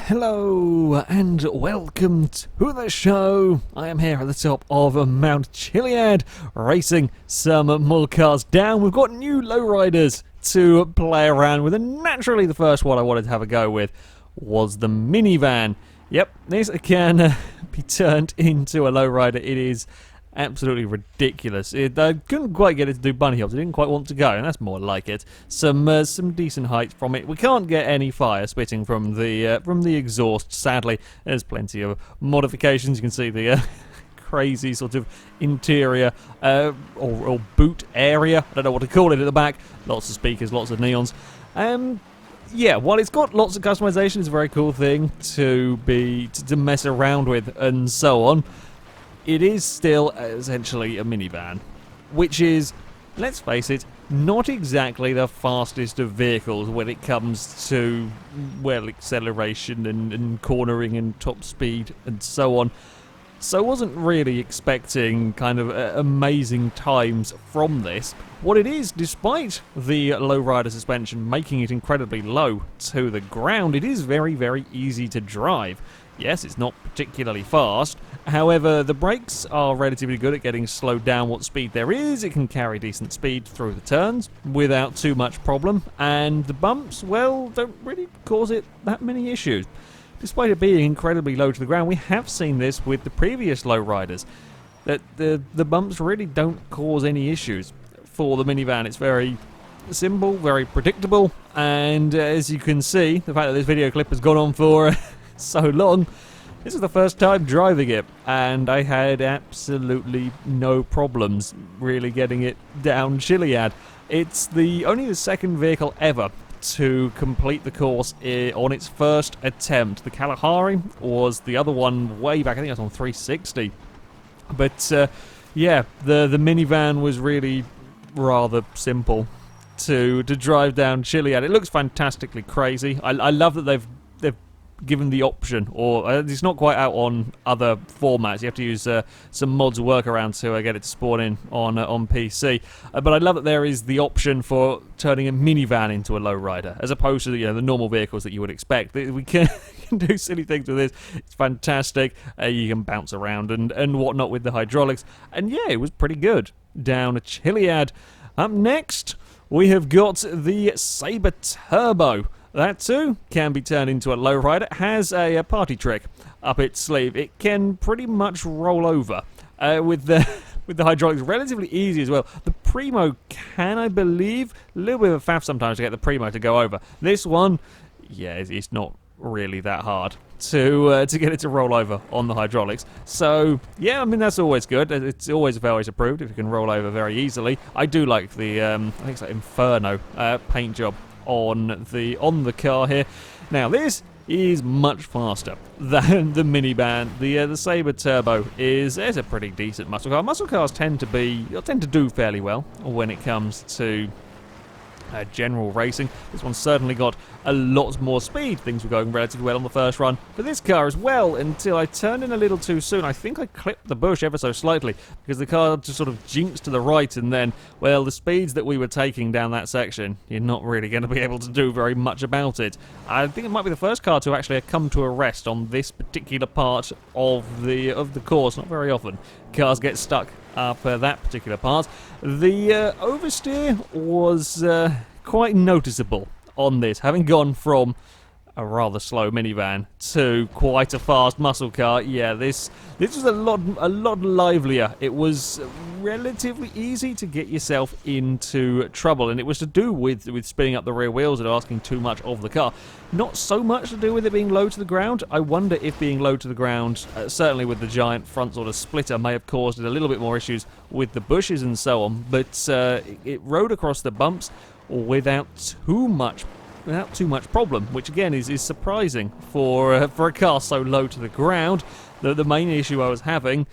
Hello and welcome to the show. I am here at the top of Mount Chiliad, racing some more cars down. We've got new lowriders to play around with, and naturally the first one I wanted to have a go with was the Minivan. Yep, this can be turned into a lowrider. It is absolutely ridiculous. I couldn't quite get it to do bunny hops. I didn't quite want to go, and that's more like it. Some decent height from it. We can't get any fire spitting from the exhaust. Sadly, there's plenty of modifications. You can see the crazy sort of interior or boot area. I don't know what to call it at the back. Lots of speakers, lots of neons. Yeah, while it's got lots of customization, it's a very cool thing to mess around with and so on. It is still essentially a minivan, which is, let's face it, not exactly the fastest of vehicles when it comes to, well, acceleration and cornering and top speed and so on. So I wasn't really expecting kind of amazing times from this. What it is, despite the lowrider suspension making it incredibly low to the ground, it is very, very easy to drive. Yes, it's not particularly fast. However, the brakes are relatively good at getting slowed down what speed there is. It can carry decent speed through the turns without too much problem. And the bumps, well, don't really cause it that many issues. Despite it being incredibly low to the ground, we have seen this with the previous lowriders, that the bumps really don't cause any issues. For the minivan, it's very simple, very predictable, and as you can see, the fact that this video clip has gone on for so long, this is the first time driving it, and I had absolutely no problems really getting it down Chiliad. It's only the second vehicle ever to complete the course on its first attempt. The Kalahari was the other one way back, I think it was on 360. But yeah, the minivan was really rather simple to drive down Chiliad. It looks fantastically crazy. I love that they've given the option, or it's not quite out on other formats. You have to use some mods workarounds to get it to spawn in on PC. But I love that there is the option for turning a minivan into a lowrider, as opposed to the normal vehicles that you would expect. We can do silly things with this. It's fantastic. You can bounce around and whatnot with the hydraulics. And yeah, it was pretty good down a Chiliad. Up next, we have got the Sabre Turbo. That too can be turned into a lowrider. It has a party trick up its sleeve. It can pretty much roll over with the hydraulics. Relatively easy as well. The Primo can, I believe, a little bit of a faff sometimes to get the Primo to go over. This one, yeah, it's not really that hard to get it to roll over on the hydraulics. So yeah, I mean, that's always good. It's always FailRace approved if you can roll over very easily. I do like the I think it's like Inferno paint job on the car here. Now this is much faster than the minivan. The Sabre Turbo is a pretty decent muscle car. Muscle cars tend to do fairly well when it comes to general racing. This one's certainly got a lot more speed. Things were going relatively well on the first run for this car as well, until I turned in a little too soon. I think I clipped the bush ever so slightly because the car just sort of jinxed to the right, and then, well, the speeds that we were taking down that section, you're not really going to be able to do very much about it. I think it might be the first car to actually come to a rest on this particular part of the course. Not very often cars get stuck up that particular part. The oversteer was quite noticeable on this, having gone from a rather slow minivan to quite a fast muscle car. Yeah, this was a lot livelier. It was relatively easy to get yourself into trouble, and it was to do with spinning up the rear wheels and asking too much of the car. Not so much to do with it being low to the ground. I wonder if being low to the ground, certainly with the giant front sort of splitter, may have caused it a little bit more issues with the bushes and so on. But it rode across the bumps without too much problem, which again is surprising for a car so low to the ground. The main issue I was having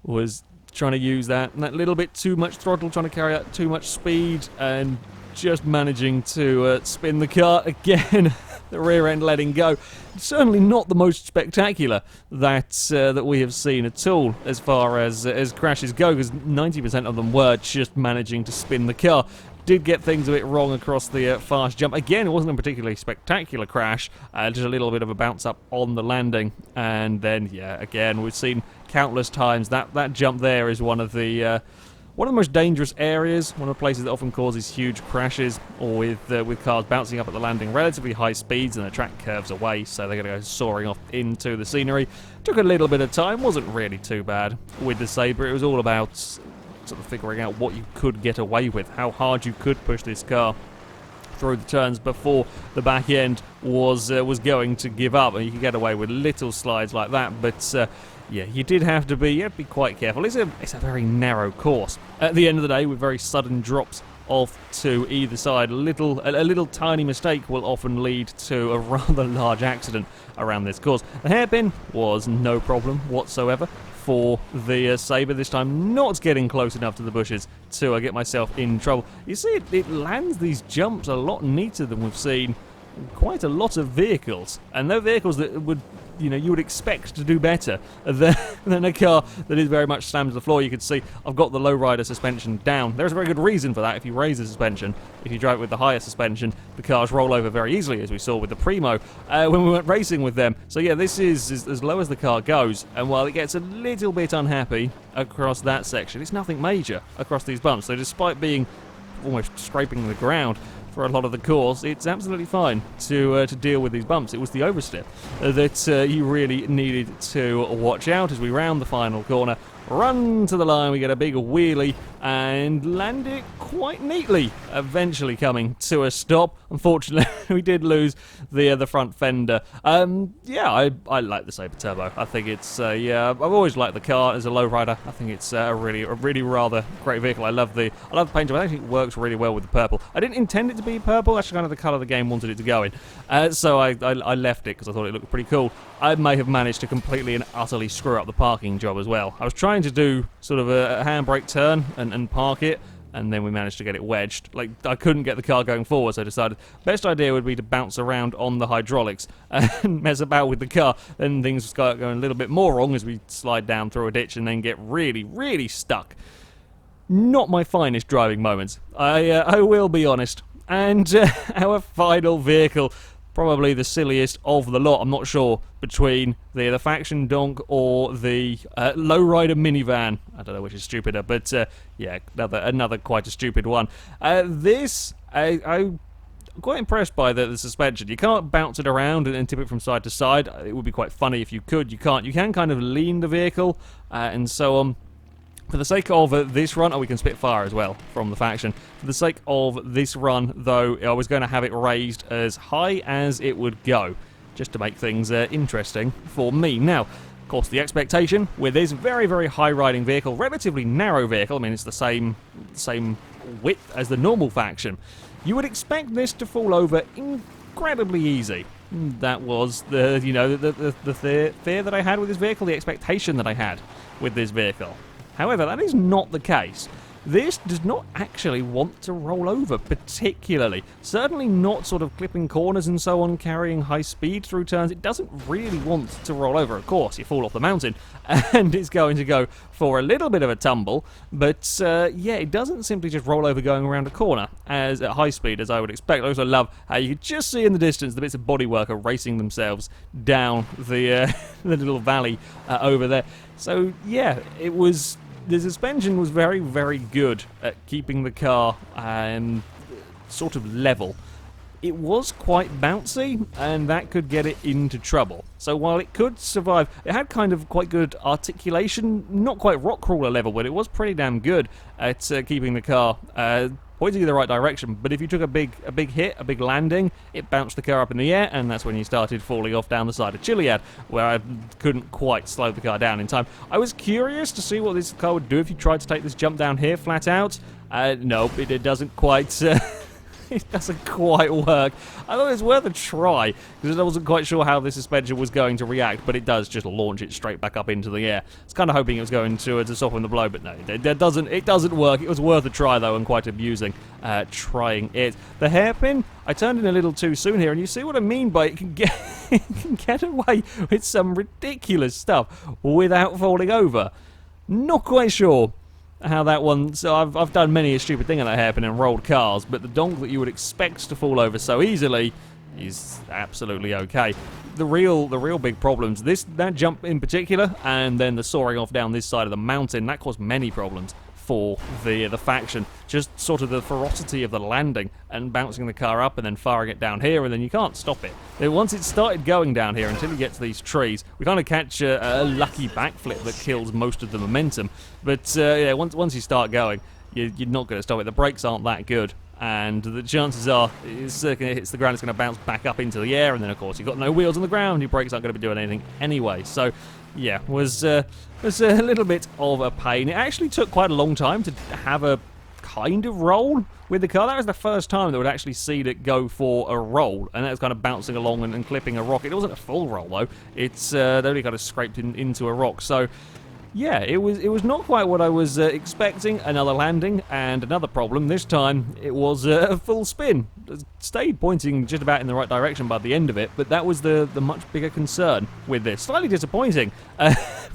was trying to use that little bit too much throttle, trying to carry out too much speed, and just managing to spin the car again. The rear end letting go. Certainly not the most spectacular that we have seen at all as far as crashes go, because 90% of them were just managing to spin the car. did get things a bit wrong across the fast jump. Again, it wasn't a particularly spectacular crash, just a little bit of a bounce up on the landing. And then, yeah, again, we've seen countless times that jump there is one of the most dangerous areas, one of the places that often causes huge crashes, or with cars bouncing up at the landing relatively high speeds and the track curves away, so they're going to go soaring off into the scenery. Took a little bit of time, wasn't really too bad with the Sabre. It was all about sort of figuring out what you could get away with, how hard you could push this car through the turns before the back end was going to give up, and you could get away with little slides like that, but yeah, you did have to be quite careful. It's a very narrow course. At the end of the day, with very sudden drops off to either side, a little tiny mistake will often lead to a rather large accident around this course. The hairpin was no problem whatsoever for the Sabre this time, not getting close enough to the bushes to get myself in trouble. You see, it lands these jumps a lot neater than we've seen quite a lot of vehicles, and they're vehicles that would, you would expect to do better than a car that is very much slammed to the floor. You can see I've got the Lowrider suspension down. There's a very good reason for that. If you raise the suspension, if you drive it with the higher suspension, the cars roll over very easily, as we saw with the Primo when we went racing with them. So yeah, this is as low as the car goes, and while it gets a little bit unhappy across that section, it's nothing major across these bumps. So despite being almost scraping the ground for a lot of the course, it's absolutely fine to deal with these bumps. It was the oversteer that you really needed to watch out as we round the final corner, run to the line, we get a big wheelie and land it quite neatly, eventually coming to a stop. Unfortunately, we did lose the front fender. Yeah, I like the Sabre Turbo. I think it's yeah, I've always liked the car as a lowrider. I think it's a really rather great vehicle. I love the paint job. I think it works really well with the purple. I didn't intend it to be purple. That's kind of the colour the game wanted it to go in. So I left it because I thought it looked pretty cool. I may have managed to completely and utterly screw up the parking job as well. I was trying to do sort of a handbrake turn and park it, and then we managed to get it wedged. Like, I couldn't get the car going forward, so I decided best idea would be to bounce around on the hydraulics and mess about with the car. Then things start going a little bit more wrong as we slide down through a ditch and then get really stuck. Not my finest driving moments, I will be honest. And our final vehicle, probably the silliest of the lot, I'm not sure, between the faction Donk or the Lowrider Minivan. I don't know which is stupider, but yeah, another quite a stupid one. I'm quite impressed by the suspension. You can't bounce it around and tip it from side to side. It would be quite funny if you could. You can't. You can kind of lean the vehicle and so on. For the sake of this run, we can spit fire as well from the faction. For the sake of this run, though, I was going to have it raised as high as it would go, just to make things interesting for me. Now, of course, the expectation with this very high-riding vehicle, relatively narrow vehicle, I mean, it's the same width as the normal faction, you would expect this to fall over incredibly easy. That was the fear that I had with this vehicle, the expectation that I had with this vehicle. However, that is not the case. This does not actually want to roll over particularly. Certainly not sort of clipping corners and so on, carrying high speed through turns. It doesn't really want to roll over. Of course, you fall off the mountain and it's going to go for a little bit of a tumble. But yeah, it doesn't simply just roll over going around a corner at high speed as I would expect. I also love how you could just see in the distance the bits of bodywork are racing themselves down the little valley over there. So yeah, the suspension was very good at keeping the car sort of level. It was quite bouncy, and that could get it into trouble. So while it could survive, it had kind of quite good articulation, not quite rock crawler level, but it was pretty damn good at keeping the car pointing in the right direction. But if you took a big hit, a big landing, it bounced the car up in the air, and that's when you started falling off down the side of Chiliad, where I couldn't quite slow the car down in time. I was curious to see what this car would do if you tried to take this jump down here flat out. Nope, it doesn't quite... it doesn't quite work. I thought it was worth a try, because I wasn't quite sure how the suspension was going to react, but it does just launch it straight back up into the air. I was kind of hoping it was going to soften the blow, but no, it doesn't work. It was worth a try, though, and quite amusing trying it. The hairpin, I turned in a little too soon here, and you see what I mean by it can get away with some ridiculous stuff without falling over. Not quite sure how that one... So I've done many a stupid thing of that happen in rolled cars, but the donk that you would expect to fall over so easily is absolutely okay. The real big problems, that jump in particular, and then the soaring off down this side of the mountain, that caused many problems for the faction. Just sort of the ferocity of the landing and bouncing the car up and then firing it down here, and then you can't stop it. Then once it started going down here, until you get to these trees, we kind of catch a lucky backflip that kills most of the momentum. But yeah, once you start going, you're not going to stop it. The brakes aren't that good, and the chances are, as soon as it hits the ground, it's going to bounce back up into the air, and then of course you've got no wheels on the ground, your brakes aren't going to be doing anything anyway. So yeah, was a little bit of a pain. It actually took quite a long time to have a kind of roll with the car. That was the first time that would actually see it go for a roll, and that was kind of bouncing along and clipping a rock. It wasn't a full roll though. It's they only kind of scraped into a rock. So yeah, it was not quite what I was expecting. Another landing and another problem. This time it was a full spin. It stayed pointing just about in the right direction by the end of it, but that was the much bigger concern with this. Slightly disappointing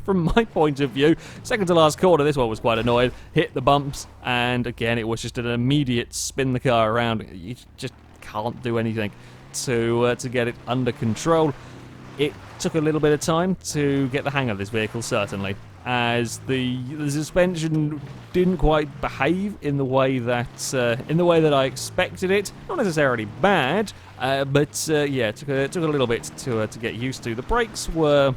from my point of view. Second to last corner, this one was quite annoyed. Hit the bumps, and again it was just an immediate spin the car around. You just can't do anything to get it under control. It took a little bit of time to get the hang of this vehicle, certainly, as the suspension didn't quite behave in the way that I expected it. Not necessarily bad, but yeah, it took a little bit to get used to. The brakes were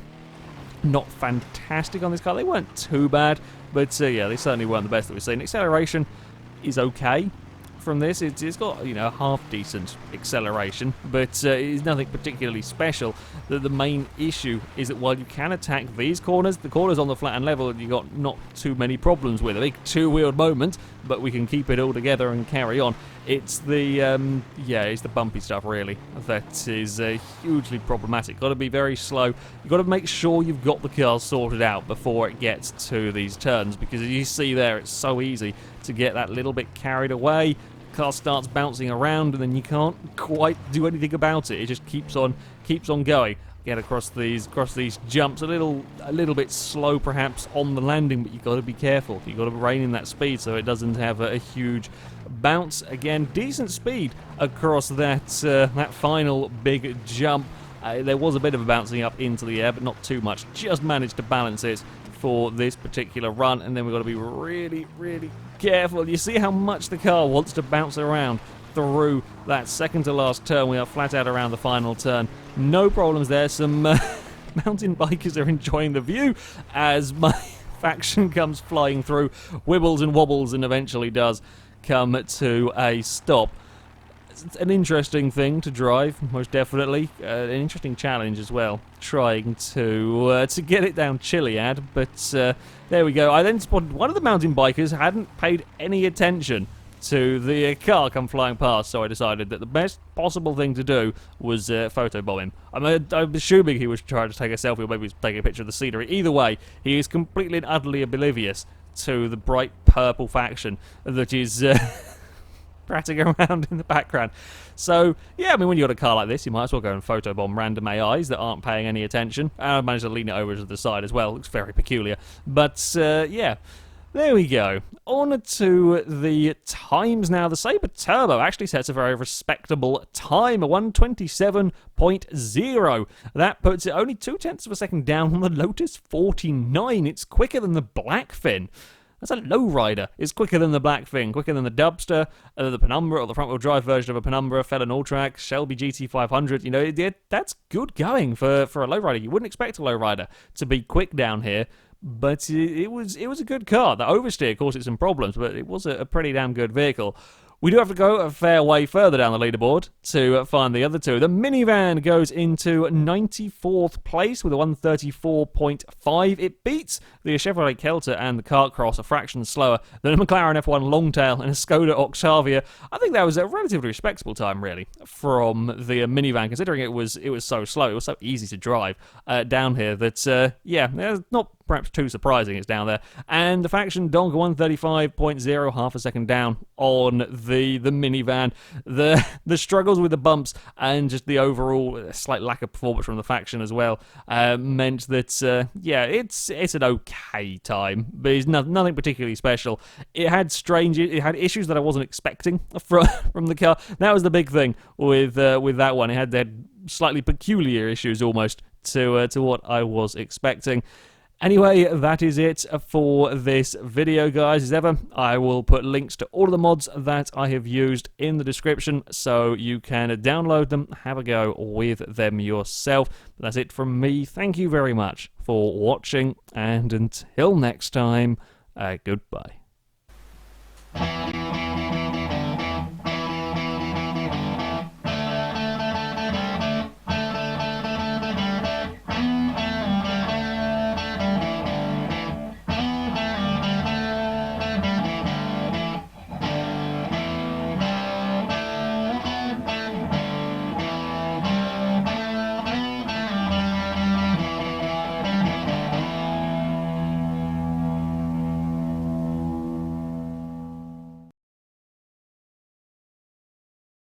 not fantastic on this car. They weren't too bad, but yeah, they certainly weren't the best that we've seen. Acceleration is okay. From this, it's got, you know, half decent acceleration, but it's nothing particularly special. The main issue is that while you can attack these corners, the corners on the flat and level, you got not too many problems with. A big two-wheeled moment, but we can keep it all together and carry on. It's the it's the bumpy stuff really that is hugely problematic. Got to be very slow. You've got to make sure you've got the car sorted out before it gets to these turns, because as you see there, it's so easy to get that little bit carried away. Car starts bouncing around, and then you can't quite do anything about it. It just keeps on going. Get across these jumps, a little bit slow perhaps on the landing, but you've got to be careful. You've got to rein in that speed so it doesn't have a huge bounce. Again, decent speed across that final big jump. There was a bit of a bouncing up into the air, but not too much. Just managed to balance it for this particular run, and then we've got to be really, really careful. You see how much the car wants to bounce around through that second to last turn. We are flat out around the final turn. No problems there. Some mountain bikers are enjoying the view as my faction comes flying through, wibbles and wobbles, and eventually does come to a stop. It's an interesting thing to drive, most definitely. An interesting challenge as well, trying to get it down chiliad. But there we go. I then spotted one of the mountain bikers hadn't paid any attention to the car come flying past, so I decided that the best possible thing to do was photobomb him. I'm assuming he was trying to take a selfie, or maybe he was taking a picture of the scenery. Either way, he is completely and utterly oblivious to the bright purple faction that is prattling around in the background. So yeah, I mean, when you got a car like this, you might as well go and photobomb random AIs that aren't paying any attention. And I managed to lean it over to the side as well. Looks very peculiar, but yeah. There we go. On to the times now. The Sabre Turbo actually sets a very respectable time, a 1:27.0. That puts it only 0.2 of a second down on the Lotus 49. It's quicker than the Blackfin. That's a Lowrider. It's quicker than the Blackfin, quicker than the Dubster, the Penumbra, or the front-wheel drive version of a Penumbra, Felon All-Track, Shelby GT500. You know, that's good going for a Lowrider. You wouldn't expect a Lowrider to be quick down here, but it was a good car. The oversteer caused it some problems, but it was a pretty damn good vehicle. We do have to go a fair way further down the leaderboard to find the other two. The Minivan goes into 94th place with a 134.5. It beats the Chevrolet Kelter and the Kart Cross a fraction slower than a McLaren F1 Longtail and a Skoda Octavia. I think that was a relatively respectable time, really, from the Minivan, considering it was so slow. It was so easy to drive down here that, yeah, there's not perhaps too surprising it's down there. And the faction Donk 135.0, half a second down on the minivan. The struggles with the bumps and just the overall slight lack of performance from the faction as well meant that, yeah, it's an okay time, but it's nothing particularly special. It had issues that I wasn't expecting from the car. That was the big thing with that one. It had slightly peculiar issues almost to what I was expecting. Anyway, that is it for this video, guys. As ever, I will put links to all of the mods that I have used in the description, so you can download them, have a go with them yourself. But that's it from me. Thank you very much for watching, and until next time, goodbye.